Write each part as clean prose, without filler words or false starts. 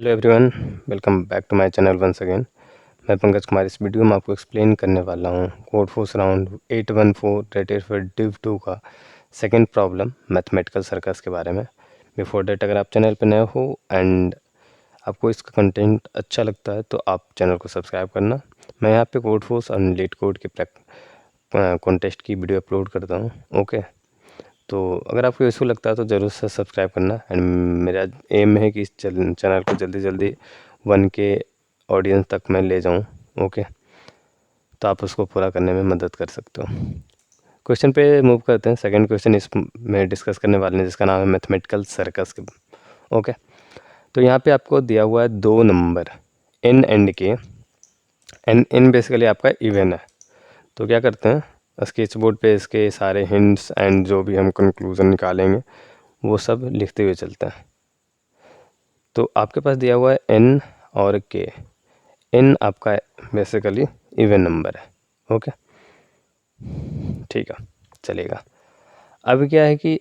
Hello everyone, welcome back to my channel once again. मैं पंकज कुमार। इस video में आपको एक्सप्लेन करने वाला हूँ code force round 814 rated for div 2 का सेकंड प्रॉब्लम मैथमेटिकल सर्कस के बारे में। बिफोर डेट अगर आप चैनल पर नए हो एंड आपको इसका कंटेंट अच्छा लगता है तो आप चैनल को सब्सक्राइब करना। मैं यहाँ पे कोड फोर्स और लीड कोड के कॉन्टेस्ट की वीडियो अपलोड करता हूँ। ओके, तो अगर आपको यूज़फुल लगता है तो ज़रूर से सब्सक्राइब करना। एंड मेरा एम है कि इस चैनल को जल्दी जल्दी 1K ऑडियंस तक मैं ले जाऊं। ओके, तो आप उसको पूरा करने में मदद कर सकते हो। क्वेश्चन पे मूव करते हैं। सेकंड क्वेश्चन इस में डिस्कस करने वाले हैं जिसका नाम है मैथमेटिकल सर्कस। ओके, तो यहाँ पे आपको दिया हुआ है दो number n and k। n basically आपका इवन है। तो क्या करते हैं, स्केच बोर्ड पे इसके सारे हिंट्स एंड जो भी हम कंक्लूजन निकालेंगे वो सब लिखते हुए चलते हैं। तो आपके पास दिया हुआ है n और k। n आपका बेसिकली इवन नंबर है। ओके, ठीक है, चलेगा। अब क्या है कि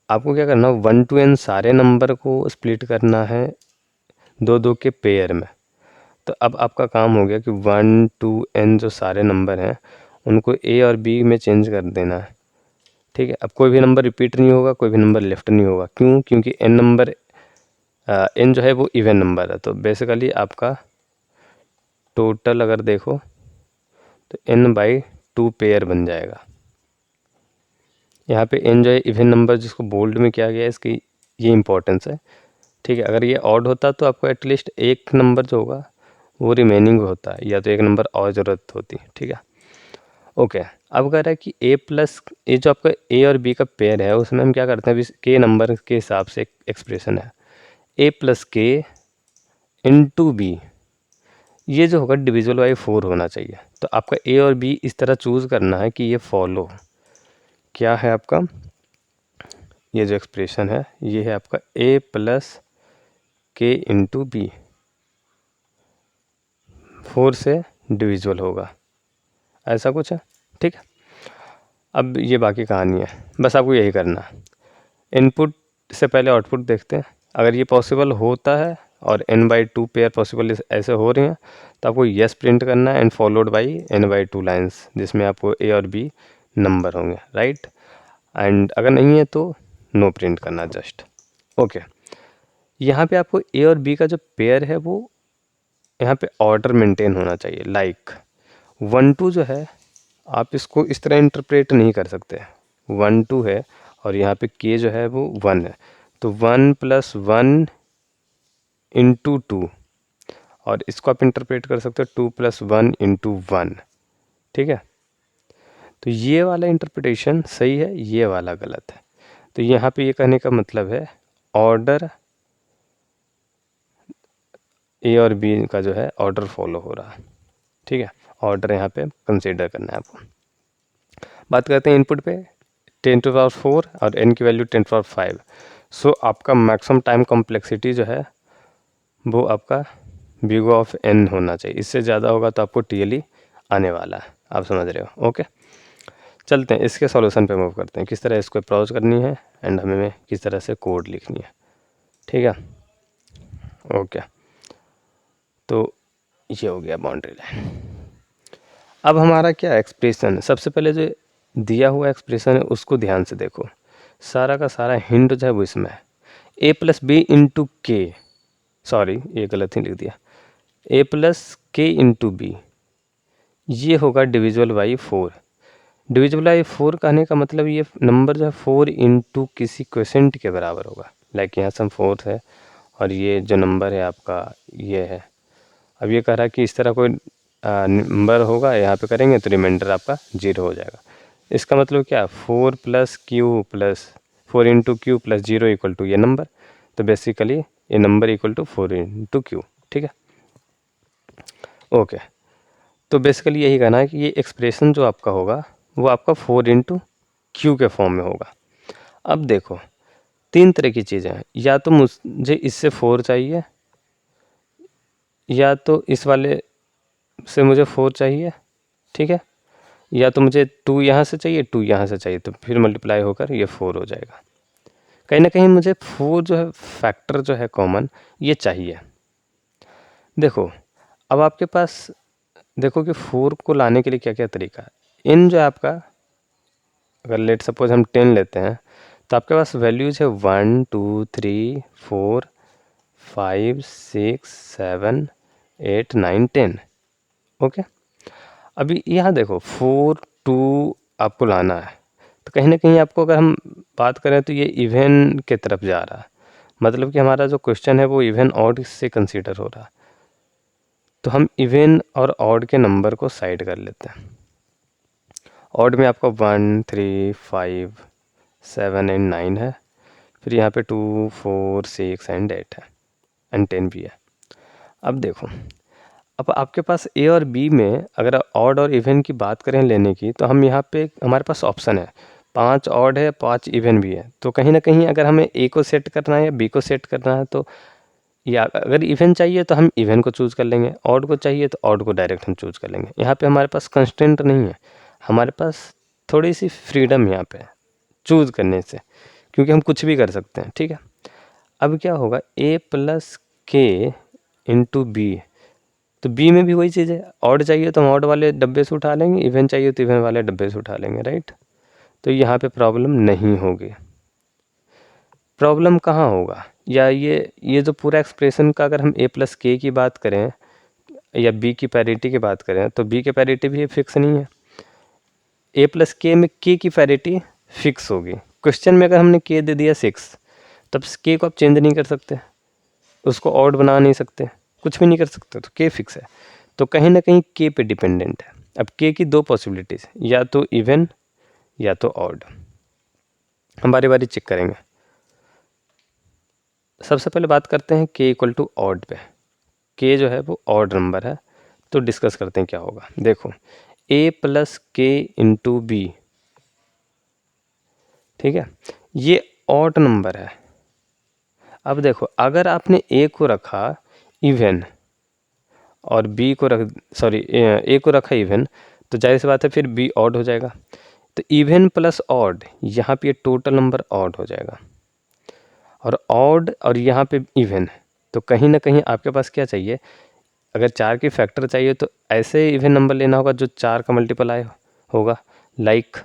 आपको क्या करना, 1 to n सारे नंबर को स्प्लिट करना है दो दो के पेयर में। तो अब आपका काम हो गया कि 1 to n जो सारे नंबर हैं उनको a और b में चेंज कर देना है। ठीक है, अब कोई भी नंबर रिपीट नहीं होगा, कोई भी नंबर लेफ्ट नहीं होगा। क्यों? क्योंकि n जो है वो इवन नंबर है। तो बेसिकली आपका टोटल अगर देखो तो n/2 पेयर बन जाएगा। यहाँ पे n जो है इवन नंबर जिसको बोल्ड में किया गया है, इसकी ये इंपॉर्टेंस है। ठीक है, अगर ये ऑड होता तो आपको एटलीस्ट एक नंबर जो होगा वो रिमेनिंग होता है, या तो एक नंबर और ज़रूरत होती। ठीक है, ओके। अब कह रहा है कि ये जो आपका a और b का पेयर है उसमें हम क्या करते हैं, अभी k नंबर के हिसाब से एक्सप्रेशन है a+k इंटू बी। ये जो होगा डिविजिबल बाई 4 होना चाहिए। तो आपका ए और बी इस तरह चूज़ करना है कि ये फॉलो क्या है आपका, ये जो एक्सप्रेशन है ये है आपका a+k इंटू बी, 4 से डिविजिबल होगा, ऐसा कुछ है। ठीक है, अब ये बाकी कहानी है, बस आपको यही करना है। इनपुट से पहले आउटपुट देखते हैं। अगर ये पॉसिबल होता है और n/2 पेयर पॉसिबल ऐसे हो रही हैं तो आपको यस प्रिंट करना है and followed by n/2 lines जिसमें आपको a और b नंबर होंगे, राइट। एंड अगर नहीं है तो नो प्रिंट करना जस्ट। ओके, यहाँ पे आपको a और b का जो पेयर है वो यहाँ पे ऑर्डर मेंटेन होना चाहिए। लाइक 1 2 जो है आप इसको इस तरह इंटरप्रेट नहीं कर सकते। 1 2 है और यहाँ पे k जो है वो 1 है, तो 1 + 1 इंटू 2, और इसको आप इंटरप्रेट कर सकते हो 2 + 1 इंटू 1। ठीक है, तो ये वाला इंटरप्रिटेशन सही है, ये वाला गलत है। तो यहाँ पे ये कहने का मतलब है ऑर्डर ए और बी का जो है ऑर्डर फॉलो हो रहा है। ठीक है, ऑर्डर यहाँ पे कंसीडर करना है आपको। बात करते हैं इनपुट पे 10⁴ और n की वैल्यू 10⁵। सो आपका मैक्सिमम टाइम कॉम्प्लेक्सिटी जो है वो आपका बिग ऑफ n होना चाहिए। इससे ज़्यादा होगा तो आपको TLE आने वाला है, आप समझ रहे हो। ओके, चलते हैं इसके सॉल्यूशन पे मूव करते हैं, किस तरह इसको अप्रोच करनी है एंड हमें किस तरह से कोड लिखनी है। ठीक है, ओके, तो ये हो गया बाउंड्री लाइन। अब हमारा क्या एक्सप्रेशन है, सबसे पहले जो दिया हुआ एक्सप्रेशन है उसको ध्यान से देखो। सारा का सारा हिंट जो है वो इसमें है a+b इंटू के, सॉरी ये गलत ही लिख दिया, a+k इंटू बी। ये होगा डिविजिबल बाई 4। डिविजिबल बाई 4 कहने का मतलब ये नंबर जो है 4 इंटू किसी क्वेश्चंट के बराबर होगा। लाइक यहाँ सम 4 है और ये जो नंबर है आपका ये है। अब ये कह रहा है कि इस तरह कोई नंबर होगा, यहाँ पे करेंगे तो रिमाइंडर आपका 0 हो जाएगा। इसका मतलब क्या, 4 into Q plus 0 equal to ये नंबर। तो बेसिकली ये number equal to 4 into Q. ठीक है, ओके, तो बेसिकली यही कहना है कि ये एक्सप्रेशन जो आपका होगा वो आपका 4 इंटू क्यू के फॉर्म में होगा। अब देखो तीन तरह की चीज़ें हैं, या तो मुझे इससे 4 चाहिए, या तो इस वाले से मुझे 4 चाहिए। ठीक है, या तो मुझे 2 यहाँ से चाहिए, 2 यहाँ से चाहिए, तो फिर मल्टीप्लाई होकर ये 4 हो जाएगा। कहीं ना कहीं मुझे 4 जो है फैक्टर जो है कॉमन ये चाहिए। देखो अब आपके पास देखो कि 4 को लाने के लिए क्या क्या तरीका है। इन जो है आपका, अगर लेट सपोज हम 10 लेते हैं तो आपके पास वैल्यूज है 1 2 3 4 5 6 7 8 9 10। ओके, अभी यहाँ देखो 4 2 आपको लाना है, तो कहीं ना कहीं आपको अगर हम बात करें तो ये इवन के तरफ जा रहा है, मतलब कि हमारा जो क्वेश्चन है वो इवन ऑड से कंसीडर हो रहा है। तो हम इवन और ऑड के नंबर को साइड कर लेते हैं। ऑड में आपका 1 3 5 7 एंड 9 है, फिर यहाँ पे 2 4 6 एंड 8 है, एंड 10 भी है। अब देखो, अब आपके पास ए और बी में अगर ऑड और इवन की बात करें लेने की, तो हम यहाँ पे हमारे पास ऑप्शन है 5 ऑड है 5 इवन भी है। तो कहीं ना कहीं अगर हमें ए को सेट करना है या बी को सेट करना है, तो या अगर इवन चाहिए तो हम इवन को चूज़ कर लेंगे, ऑड को चाहिए तो ऑड को डायरेक्ट हम चूज़ कर लेंगे। यहाँ पे हमारे पास कंस्टेंट नहीं है, हमारे पास थोड़ी सी फ्रीडम यहाँ पे चूज़ करने से, क्योंकि हम कुछ भी कर सकते हैं। ठीक है, अब क्या होगा a प्लस के इंटू बी, तो बी में भी वही चीज़ है, ऑड चाहिए तो हम ऑड वाले डब्बे से उठा लेंगे, इवन चाहिए तो इवन वाले डब्बे से उठा लेंगे, राइट। तो यहाँ पे प्रॉब्लम नहीं होगी। प्रॉब्लम कहाँ होगा, या ये जो पूरा एक्सप्रेशन का अगर हम a प्लस के की बात करें या b की पैरिटी की बात करें, तो b की पैरिटी भी फिक्स नहीं है। a प्लस के में k की पैरिटी फिक्स होगी। क्वेश्चन में अगर हमने k दे दिया 6, तब k को आप चेंज नहीं कर सकते, उसको ऑड बना नहीं सकते, कुछ भी नहीं कर सकते, तो k फिक्स है। तो कहीं ना कहीं k पे डिपेंडेंट है। अब k की दो पॉसिबिलिटीज़, या तो इवन या तो ऑड। हम बारी बारी चेक करेंगे। सबसे पहले बात करते हैं k इक्वल टू ऑड पे। k जो है वो ऑड नंबर है, तो डिस्कस करते हैं क्या होगा। देखो a प्लस के इंटू बी, ठीक है, ये ऑड नंबर है। अब देखो अगर आपने a को रखा इवन और b को रख a को रखा इवन, तो जाहिर सी बात है फिर b ऑड हो जाएगा। तो इवन प्लस ऑड, यहाँ पे टोटल नंबर ऑड हो जाएगा, और ऑड और यहाँ पे इवन, तो कहीं ना कहीं आपके पास क्या चाहिए, अगर 4 की फैक्टर चाहिए तो ऐसे इवन नंबर लेना होगा जो 4 का मल्टीप्लाई होगा, लाइक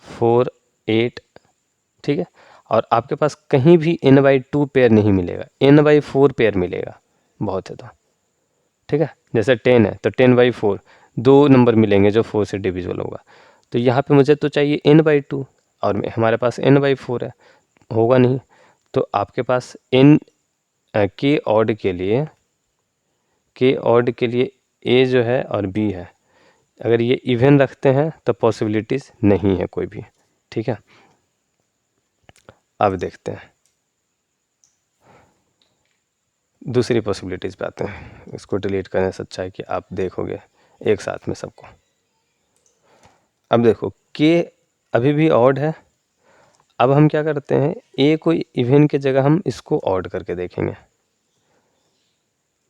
4 8, ठीक है। और आपके पास कहीं भी n/2 पेयर नहीं मिलेगा, n/4 पेयर मिलेगा बहुत है तो, ठीक है। जैसे 10 है तो 10/4 दो नंबर मिलेंगे जो 4 से डिविजिबल होगा। तो यहाँ पे मुझे तो चाहिए n/2 और हमारे पास n/4 है, होगा नहीं। तो आपके पास के ऑड के लिए ए जो है और बी है, अगर ये इवन रखते हैं तो पॉसिबिलिटीज़ नहीं है कोई भी, ठीक है। अब देखते हैं दूसरी पॉसिबिलिटीज़ पे आते हैं। इसको डिलीट करने से अच्छा है कि आप देखोगे एक साथ में सबको। अब देखो के अभी भी ऑड है, अब हम क्या करते हैं, ए को इवन की जगह हम इसको ऑड करके देखेंगे।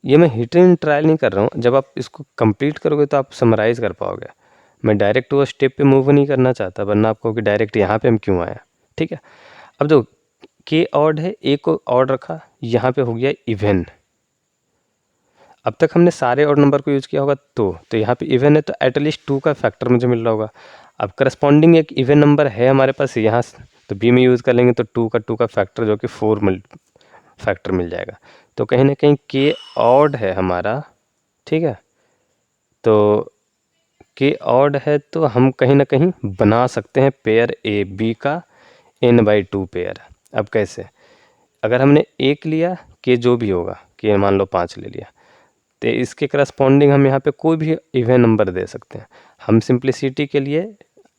ये मैं हिट एंड ट्रायल नहीं कर रहा हूँ, जब आप इसको कंप्लीट करोगे तो आप समराइज़ कर पाओगे। मैं डायरेक्ट वो स्टेप पे मूव नहीं करना चाहता, वरना आपको कि डायरेक्ट यहाँ पे हम क्यों आए, ठीक है। अब जो के ऑड है, ए को ऑड रखा, यहाँ पे हो गया इवन। अब तक हमने सारे ऑड नंबर को यूज़ किया होगा, तो यहाँ पे इवन है तो एटलीस्ट 2 का फैक्टर मुझे मिल रहा होगा। अब करस्पॉन्डिंग एक इवन नंबर है हमारे पास यहाँ, तो बी में यूज़ कर लेंगे तो 2 का फैक्टर जो कि 4 फैक्टर मिल जाएगा। तो कहीं ना कहीं के ऑड है हमारा, ठीक है। तो के ऑड है तो हम कहीं ना कहीं बना सकते हैं पेयर ए बी का n/2 पेयर। अब कैसे, अगर हमने एक लिया, के जो भी होगा, के मान लो 5 ले लिया, तो इसके करस्पॉन्डिंग हम यहाँ पे कोई भी इवन नंबर दे सकते हैं। हम सिंप्लिसिटी के लिए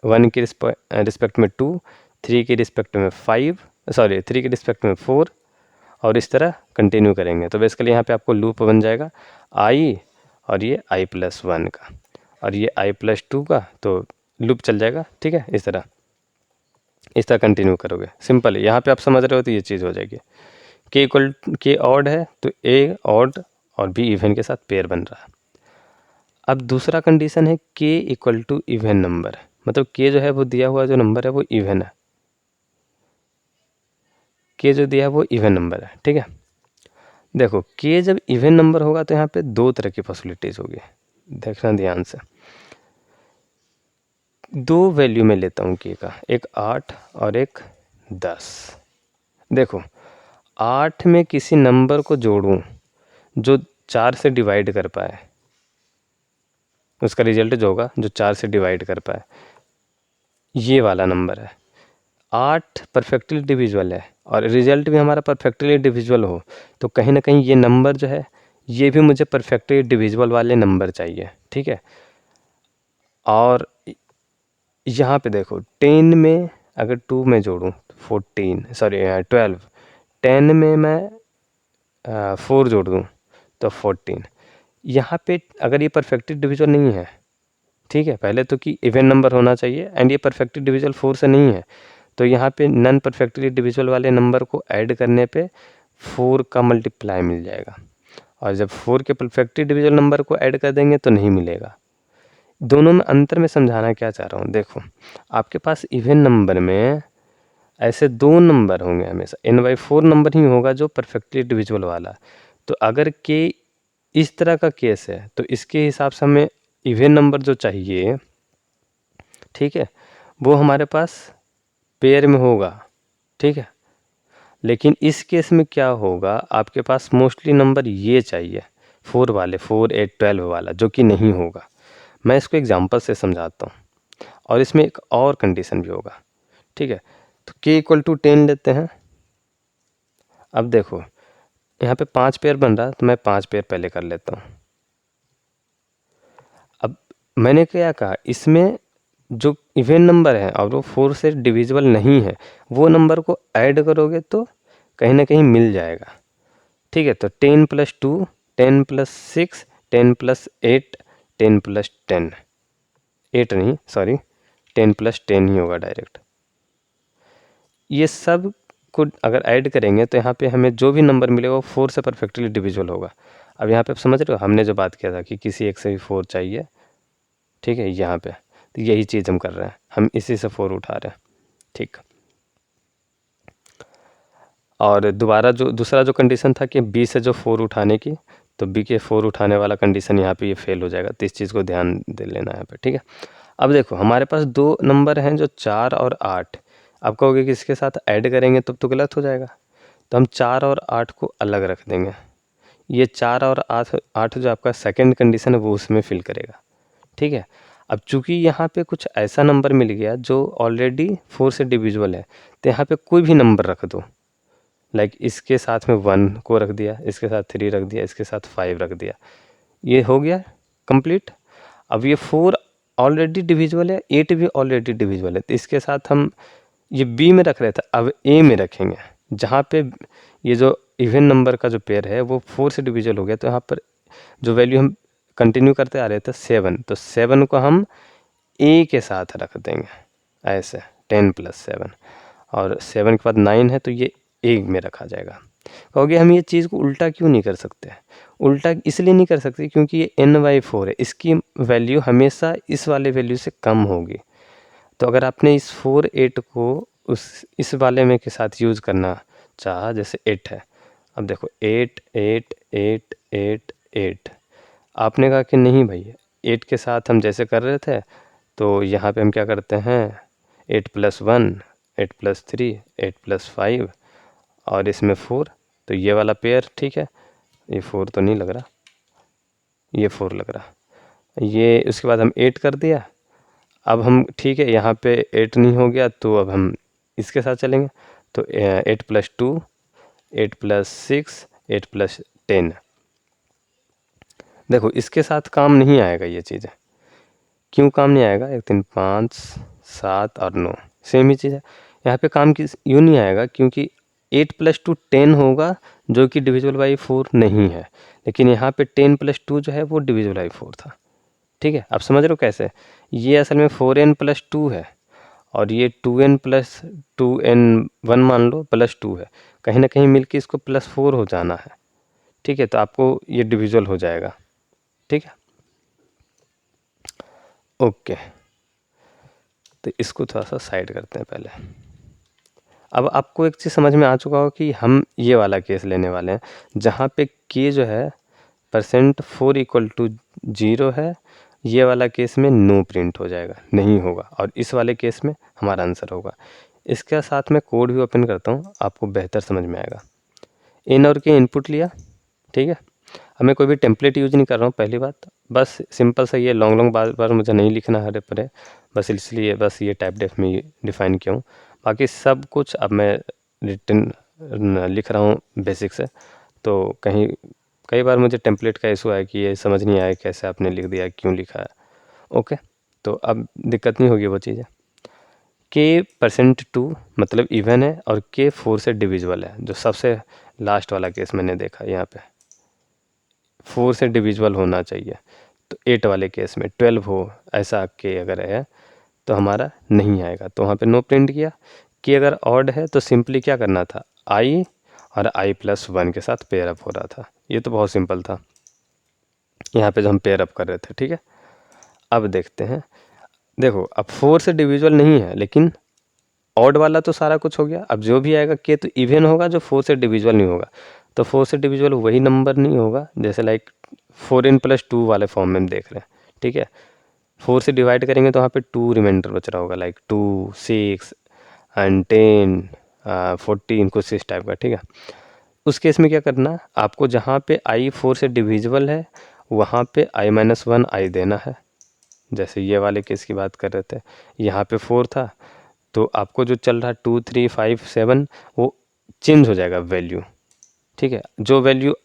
1 के रिस्पेक्ट में 2, 3 के रिस्पेक्ट में 5, 3 के रिस्पेक्ट में 4, और इस तरह कंटिन्यू करेंगे। तो बेसिकली यहाँ पे आपको लूप बन जाएगा i, और ये i+1 का, और ये i+2 का, तो लूप चल जाएगा, ठीक है। इस तरह कंटिन्यू करोगे, सिंपल है। यहाँ पे आप समझ रहे हो तो ये चीज़ हो जाएगी। के ऑड है तो ए ऑड और बी इवन के साथ पेयर बन रहा है। अब दूसरा कंडीशन है के इक्वल टू इवन नंबर, मतलब के जो है वो दिया हुआ जो नंबर है वो इवन है, के जो दिया है वो इवन नंबर है, ठीक है। देखो के जब इवन नंबर होगा तो यहाँ पे दो तरह की पॉसिबिलिटीज़ होगी, देखना ध्यान से। दो वैल्यू में लेता हूँ के का, एक 8 और एक 10। देखो 8 में किसी नंबर को जोड़ूं जो 4 से डिवाइड कर पाए, उसका रिजल्ट जो होगा जो 4 से डिवाइड कर पाए, ये वाला नंबर है। 8 परफेक्टली डिविजिबल है और रिजल्ट भी हमारा परफेक्टली डिविजिबल हो, तो कहीं ना कहीं ये नंबर जो है ये भी मुझे परफेक्टली डिविजिबल वाले नंबर चाहिए, ठीक है। और यहाँ पे देखो 10 में अगर 2 में जोड़ूँ 12, 10 में मैं 4 जोड़ दूँ तो 14। यहाँ पे अगर ये परफेक्टली डिविजिबल नहीं है, ठीक है, पहले तो कि इवन नंबर होना चाहिए एंड ये परफेक्टली डिविजिबल 4 से नहीं है, तो यहाँ पे नॉन परफेक्टली डिविजिबल वाले नंबर को ऐड करने पे 4 का मल्टीप्लाई मिल जाएगा, और जब 4 के परफेक्टली डिविजिबल नंबर को ऐड कर देंगे तो नहीं मिलेगा। दोनों में अंतर में समझाना क्या चाह रहा हूँ, देखो आपके पास इवन नंबर में ऐसे दो नंबर होंगे, हमेशा n/4 नंबर ही होगा जो परफेक्टली डिविजिबल वाला। तो अगर के इस तरह का केस है तो इसके हिसाब से हमें इवन नंबर जो चाहिए, ठीक है, वो हमारे पास पेयर में होगा, ठीक है। लेकिन इस केस में क्या होगा, आपके पास मोस्टली नंबर ये चाहिए 4 वाले, 4, 8, 12 वाला, जो कि नहीं होगा। मैं इसको एग्जांपल से समझाता हूँ, और इसमें एक और कंडीशन भी होगा, ठीक है। तो k = 10 लेते हैं। अब देखो यहाँ पे 5 पेयर बन रहा है, तो मैं 5 पेयर पहले कर लेता हूँ। अब मैंने क्या कहा, इसमें जो इवन नंबर है और वो 4 से डिविजिबल नहीं है, वो नंबर को ऐड करोगे तो कहीं ना कहीं मिल जाएगा, ठीक है। तो 10 + 2, 10 + 6, 10 + 8, 10 + 10, 8 नहीं सॉरी 10 + 10 ही होगा डायरेक्ट। ये सब को अगर ऐड करेंगे तो यहाँ पे हमें जो भी नंबर मिलेगा वो 4 से परफेक्टली डिविजिबल होगा। अब यहाँ पे आप समझ रहे हो, हमने जो बात किया था कि किसी एक से भी 4 चाहिए, ठीक है, यहाँ पे तो यही चीज़ हम कर रहे हैं, हम इसी से 4 उठा रहे हैं, ठीक। और दोबारा जो दूसरा जो कंडीशन था कि बी से जो 4 उठाने की, तो बी के 4 उठाने वाला कंडीशन यहाँ पे ये फेल हो जाएगा, तो इस चीज़ को ध्यान दे लेना है यहाँ पे, ठीक है। अब देखो हमारे पास दो नंबर हैं जो 4 और 8। आप कहोगे कि इसके साथ ऐड करेंगे तब तो गलत हो जाएगा, तो हम 4 और 8 को अलग रख देंगे। ये 4 और 8 जो आपका सेकेंड कंडीशन है वो उसमें फिल करेगा, ठीक है। अब चूंकि यहाँ पे कुछ ऐसा नंबर मिल गया जो ऑलरेडी 4 से डिविजिबल है, तो यहाँ पे कोई भी नंबर रख दो, लाइक इसके साथ में 1 को रख दिया, इसके साथ 3 रख दिया, इसके साथ 5 रख दिया, ये हो गया कंप्लीट। अब ये 4 ऑलरेडी डिविजिबल है, 8 भी ऑलरेडी डिविजिबल है, तो इसके साथ हम ये बी में रख रहे थे, अब ए में रखेंगे, जहाँ पे ये जो इवन नंबर का जो पेयर है वो 4 से डिविजिबल हो गया, तो यहाँ पर जो वैल्यू हम कंटिन्यू करते आ रहे थे 7, तो 7 को हम ए के साथ रख देंगे ऐसे 10 + 7, और 7 के बाद 9 है तो ये ए में रखा जाएगा। कहोगे हम ये चीज़ को उल्टा क्यों नहीं कर सकते? उल्टा इसलिए नहीं कर सकते क्योंकि ये n/4 है, इसकी वैल्यू हमेशा इस वाले वैल्यू से कम होगी। तो अगर आपने इस 4, 8 को इस वाले में के साथ यूज़ करना चाहा, जैसे 8 है, अब देखो 8, 8, 8, 8, 8, आपने कहा कि नहीं भाई 8 के साथ हम जैसे कर रहे थे, तो यहाँ पे हम क्या करते हैं 8 + 1, 8 + 3, 8 + 5 और इसमें 4, तो ये वाला पेयर ठीक है, ये 4 तो नहीं लग रहा, ये 4 लग रहा, ये उसके बाद हम 8 कर दिया। अब हम ठीक है यहाँ पे 8 नहीं हो गया, तो अब हम इसके साथ चलेंगे, तो 8 + 2, 8 + 6, 8 + 10। देखो इसके साथ काम नहीं आएगा ये चीज़ें, क्यों काम नहीं आएगा, 1, 3, 5, 7 और 9 सेम ही चीज़ है। यहाँ पे काम किस यूँ नहीं आएगा क्योंकि 8 + 2 10 होगा, जो कि डिविजिबल बाई 4 नहीं है, लेकिन यहाँ पे 10 + 2 जो है वो डिविजिबल बाई 4 था, ठीक है। आप समझ रहे हो कैसे, ये असल में 4n + 2 है और ये 2n + 2n 1 मान लो + 2 है, कहीं ना कहीं मिलके इसको +4 हो जाना है, ठीक है। तो आपको ये डिविजिबल हो जाएगा, ठीक है, ओके। तो इसको थोड़ा सा साइड करते हैं पहले। अब आपको एक चीज़ समझ में आ चुका हो कि हम ये वाला केस लेने वाले हैं जहाँ पे k जो है %4 इक्वल टू 0 है, ये वाला केस में नो प्रिंट हो जाएगा, नहीं होगा, और इस वाले केस में हमारा आंसर होगा। इसके साथ मैं कोड भी ओपन करता हूँ, आपको बेहतर समझ में आएगा। इन और के इनपुट लिया, ठीक है। अब मैं कोई भी टेम्पलेट यूज़ नहीं कर रहा हूँ, पहली बात, बस सिंपल सा ये लॉन्ग बार मुझे नहीं लिखना हरे परे, बस इसलिए बस ये टाइप डेफ में डिफ़ाइन किया हूँ। बाकी सब कुछ अब मैं रिटन लिख रहा हूँ बेसिक से, तो कई बार मुझे टेम्पलेट का इशू है कि ये समझ नहीं आया कैसे आपने लिख दिया, क्यों लिखा है। ओके, तो अब दिक्कत नहीं होगी वो चीज़ें। के %2 मतलब इवन है और के 4 से डिविजिबल है, जो सबसे लास्ट वाला केस मैंने देखा यहाँ पे 4 से डिविजिबल होना चाहिए। तो 8 वाले केस में 12 हो, ऐसा के अगर है तो हमारा नहीं आएगा, तो वहाँ पे नो प्रिंट किया। कि अगर ऑड है तो सिंपली क्या करना था, i और i+1 के साथ पेयर अप हो रहा था। ये तो बहुत सिंपल था, यहाँ पे जो हम पेयर अप कर रहे थे, ठीक है। अब देखते हैं, देखो अब 4 से डिविजिबल नहीं है, लेकिन ऑड वाला तो सारा कुछ हो गया। अब जो भी आएगा के तो इवन होगा, जो 4 से डिविजिबल नहीं होगा। तो 4 से डिविजिबल वही नंबर नहीं होगा, जैसे लाइक 4n+2 वाले फॉर्म में हम देख रहे हैं, ठीक है। 4 से डिवाइड करेंगे तो वहाँ पे 2 रिमाइंडर बच रहा होगा, लाइक 2, 6 एंड 10, 14 कुछ इस टाइप का, ठीक है। उस केस में क्या करना, आपको जहाँ पे i 4 से डिविजिबल है वहाँ पे i-1 i देना है। जैसे ये वाले केस की बात कर रहे थे, यहाँ पे 4 था, तो आपको जो चल रहा है 2, 3, 5, 7 वो चेंज हो जाएगा वैल्यू, ठीक है। जो वैल्यू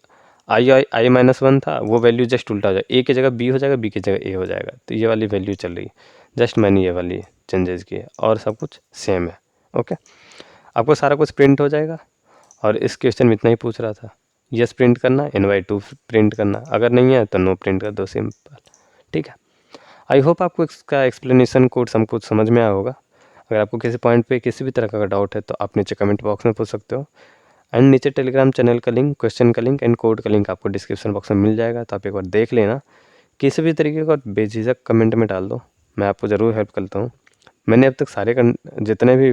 i-1 था वो वैल्यू जस्ट उल्टा हो जाएगा, a की जगह b हो जाएगा, b की जगह a हो जाएगा। तो ये वाली वैल्यू चल रही है, जस्ट मैंने ये वाली चेंजेस की है, और सब कुछ सेम है। ओके, आपको सारा कुछ प्रिंट हो जाएगा। और इस क्वेश्चन में इतना ही पूछ रहा था, यस प्रिंट करना, NY2 प्रिंट करना, अगर नहीं है तो नो प्रिंट कर दो, सिंपल, ठीक है। आई होप आपको इसका एक्सप्लेनेशन कोड सब कुछ समझ में आया होगा। अगर आपको किसी पॉइंट पे किसी भी तरह का डाउट है तो आप नीचे कमेंट बॉक्स में पूछ सकते हो, एंड नीचे टेलीग्राम चैनल का लिंक, क्वेश्चन का लिंक एंड कोड का लिंक आपको डिस्क्रिप्शन बॉक्स में मिल जाएगा, तो आप एक बार देख लेना। किसी भी तरीके का बेझिझक कमेंट में डाल दो, मैं आपको ज़रूर हेल्प करता हूँ। मैंने अब तक सारे जितने भी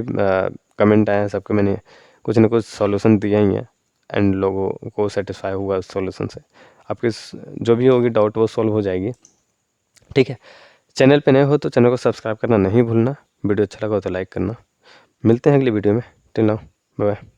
कमेंट आए हैं सबके मैंने कुछ ना कुछ सॉल्यूशन दिया ही है, एंड लोगों को सेटिस्फाई हुआ उस सॉल्यूशन से। आपकी जो भी होगी डाउट वो सॉल्व हो जाएगी, ठीक है। चैनल पे नए हो तो चैनल को सब्सक्राइब करना नहीं भूलना, वीडियो अच्छा लगा हो तो लाइक करना। मिलते हैं अगली वीडियो में, टिल नाउ बाय बाय।